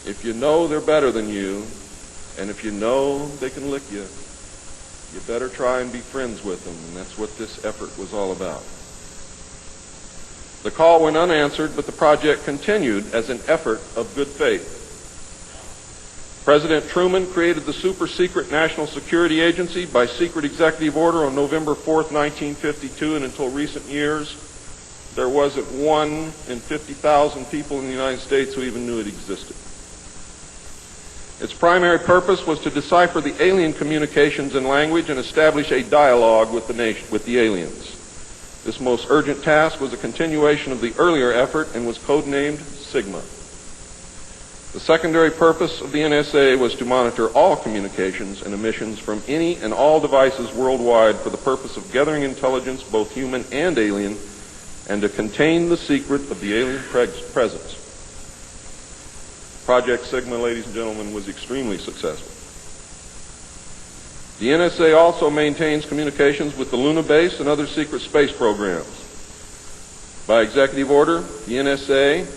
if you know they're better than you, and if you know they can lick you, you better try and be friends with them, and that's what this effort was all about. The call went unanswered, but the project continued as an effort of good faith. President Truman created the super-secret National Security Agency by secret executive order on November 4th, 1952, and until recent years, there wasn't 1 in 50,000 people in the United States who even knew it existed. Its primary purpose was to decipher the alien communications and language and establish a dialogue with the aliens. This most urgent task was a continuation of the earlier effort and was codenamed Sigma. The secondary purpose of the NSA was to monitor all communications and emissions from any and all devices worldwide for the purpose of gathering intelligence, both human and alien, and to contain the secret of the alien presence. Project Sigma, ladies and gentlemen, was extremely successful. The NSA also maintains communications with the Luna base and other secret space programs. By executive order, the NSA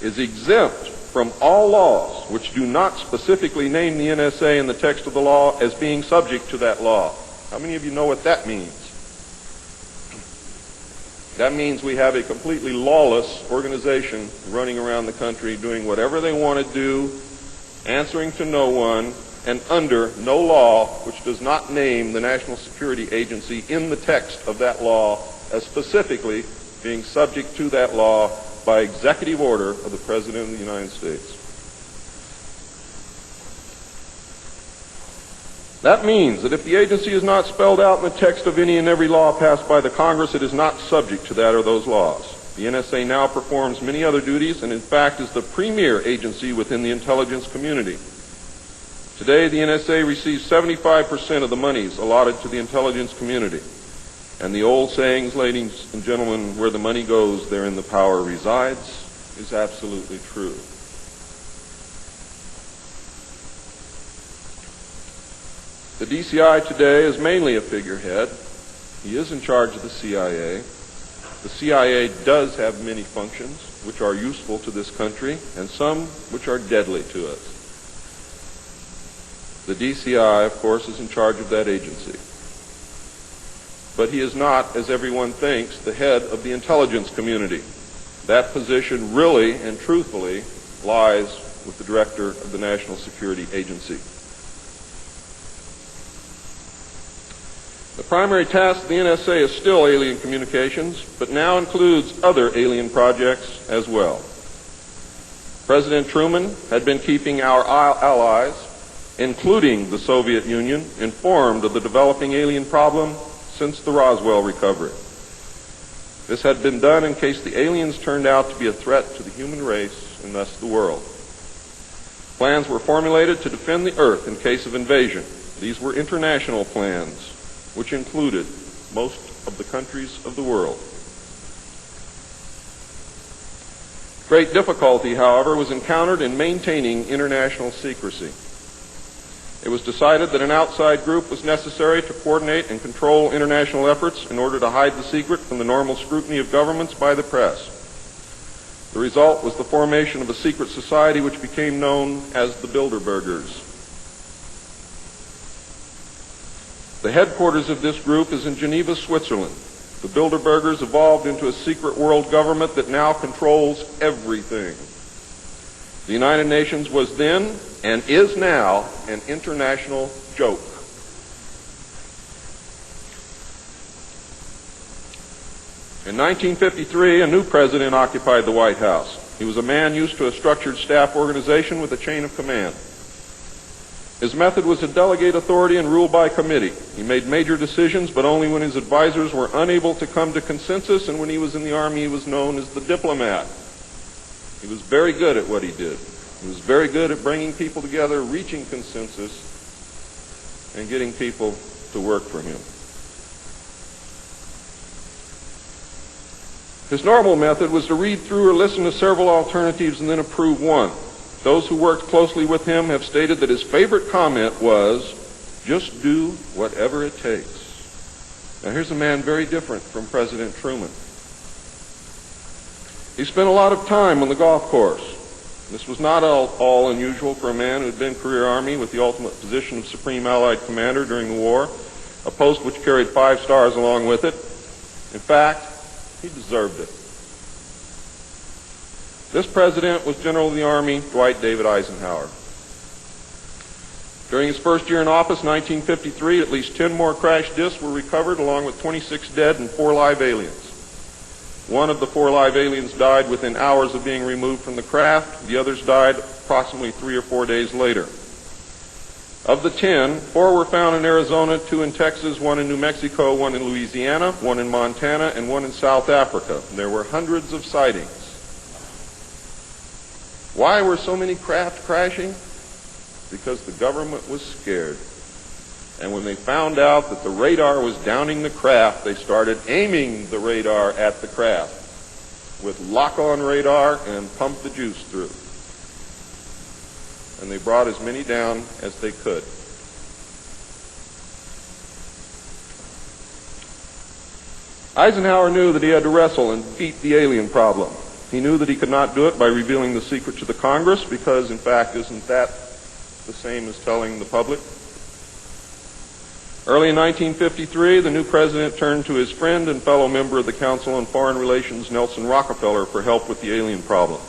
is exempt from all laws which do not specifically name the NSA in the text of the law as being subject to that law. How many of you know what that means? That means we have a completely lawless organization running around the country doing whatever they want to do, answering to no one, and under no law which does not name the National Security Agency in the text of that law as specifically being subject to that law by executive order of the President of the United States. That means that if the agency is not spelled out in the text of any and every law passed by the Congress, it is not subject to that or those laws. The NSA now performs many other duties and, in fact, is the premier agency within the intelligence community. Today, the NSA receives 75% of the monies allotted to the intelligence community. And the old sayings, ladies and gentlemen, where the money goes, therein the power resides, is absolutely true. The DCI today is mainly a figurehead. He is in charge of the CIA. The CIA does have many functions which are useful to this country and some which are deadly to us. The DCI, of course, is in charge of that agency. But he is not, as everyone thinks, the head of the intelligence community. That position really and truthfully lies with the director of the National Security Agency. The primary task of the NSA is still alien communications, but now includes other alien projects as well. President Truman had been keeping our allies, including the Soviet Union, informed of the developing alien problem since the Roswell recovery. This had been done in case the aliens turned out to be a threat to the human race and thus the world. Plans were formulated to defend the Earth in case of invasion. These were international plans, which included most of the countries of the world. Great difficulty, however, was encountered in maintaining international secrecy. It was decided that an outside group was necessary to coordinate and control international efforts in order to hide the secret from the normal scrutiny of governments by the press. The result was the formation of a secret society which became known as the Bilderbergers. The headquarters of this group is in Geneva, Switzerland. The Bilderbergers evolved into a secret world government that now controls everything. The United Nations was then, and is now, an international joke. In 1953, a new president occupied the White House. He was a man used to a structured staff organization with a chain of command. His method was to delegate authority and rule by committee. He made major decisions, but only when his advisors were unable to come to consensus, and when he was in the Army, he was known as the diplomat. He was very good at what he did. He was very good at bringing people together, reaching consensus, and getting people to work for him. His normal method was to read through or listen to several alternatives and then approve one. Those who worked closely with him have stated that his favorite comment was, "Just do whatever it takes." Now here's a man very different from President Truman. He spent a lot of time on the golf course. This was not all unusual for a man who had been career Army with the ultimate position of Supreme Allied Commander during the war, a post which carried 5 stars along with it. In fact, he deserved it. This president was General of the Army Dwight David Eisenhower. During his first year in office, 1953, at least 10 more crash disks were recovered, along with 26 dead and 4 live aliens. One of the 4 live aliens died within hours of being removed from the craft. The others died approximately 3 or 4 days later. Of the 10, 4 were found in Arizona, 2 in Texas, 1 in New Mexico, 1 in Louisiana, 1 in Montana, and 1 in South Africa. There were hundreds of sightings. Why were so many craft crashing? Because the government was scared. And when they found out that the radar was downing the craft, they started aiming the radar at the craft with lock-on radar and pumped the juice through. And they brought as many down as they could. Eisenhower knew that he had to wrestle and beat the alien problem. He knew that he could not do it by revealing the secret to the Congress, because, in fact, isn't that the same as telling the public? Early in 1953, the new president turned to his friend and fellow member of the Council on Foreign Relations, Nelson Rockefeller, for help with the alien problem.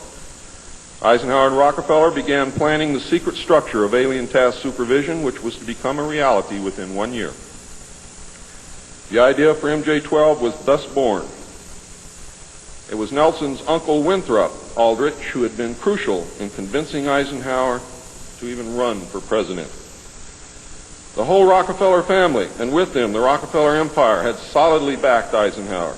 Eisenhower and Rockefeller began planning the secret structure of alien task supervision, which was to become a reality within 1 year. The idea for MJ-12 was thus born. It was Nelson's uncle Winthrop Aldrich who had been crucial in convincing Eisenhower to even run for president. The whole Rockefeller family, and with them the Rockefeller Empire, had solidly backed Eisenhower.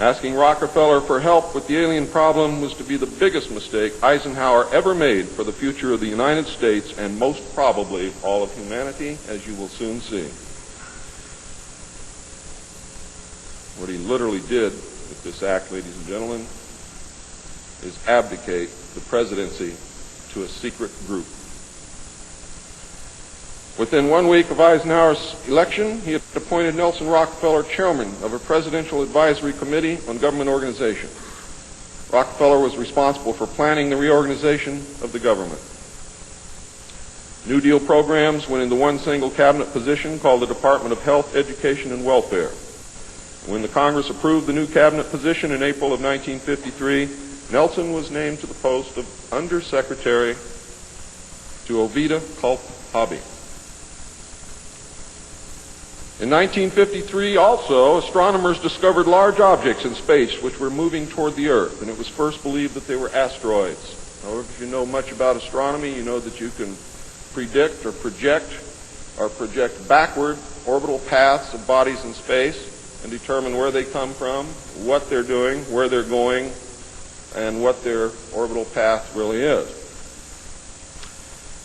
Asking Rockefeller for help with the alien problem was to be the biggest mistake Eisenhower ever made for the future of the United States and most probably all of humanity, as you will soon see. What he literally did with this act, ladies and gentlemen, is abdicate the presidency to a secret group. Within 1 week of Eisenhower's election, he had appointed Nelson Rockefeller chairman of a presidential advisory committee on government organization. Rockefeller was responsible for planning the reorganization of the government. New Deal programs went into one single cabinet position called the Department of Health, Education, and Welfare. When the Congress approved the new cabinet position in April of 1953, Nelson was named to the post of Undersecretary to Ovida Culp Hobby. In 1953, also, astronomers discovered large objects in space which were moving toward the Earth, and it was first believed that they were asteroids. However, if you know much about astronomy, you know that you can predict or project backward orbital paths of bodies in space and determine where they come from, what they're doing, where they're going, and what their orbital path really is.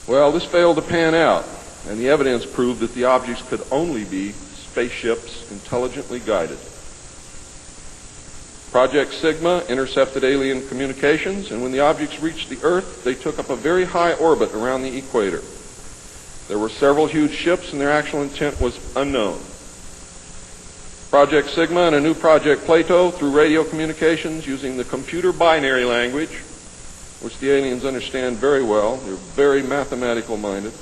Well, this failed to pan out, and the evidence proved that the objects could only be spaceships intelligently guided. Project Sigma intercepted alien communications, and when the objects reached the Earth, they took up a very high orbit around the equator. There were several huge ships, and their actual intent was unknown. Project Sigma and a new Project Plato, through radio communications using the computer binary language, which the aliens understand very well, they're very mathematical minded,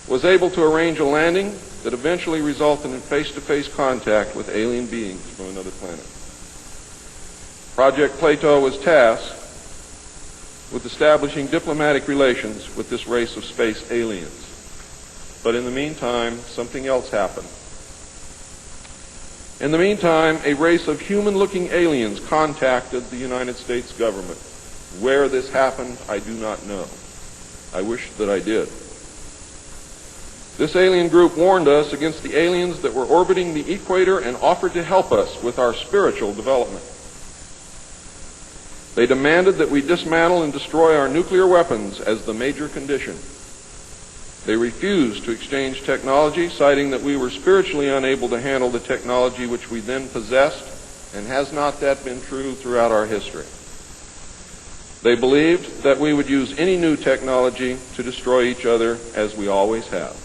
was able to arrange a landing that eventually resulted in face-to-face contact with alien beings from another planet. Project Plato was tasked with establishing diplomatic relations with this race of space aliens. But in the meantime, something else happened. In the meantime, a race of human-looking aliens contacted the United States government. Where this happened, I do not know. I wish that I did. This alien group warned us against the aliens that were orbiting the equator and offered to help us with our spiritual development. They demanded that we dismantle and destroy our nuclear weapons as the major condition. They refused to exchange technology, citing that we were spiritually unable to handle the technology which we then possessed, and has not that been true throughout our history? They believed that we would use any new technology to destroy each other, as we always have.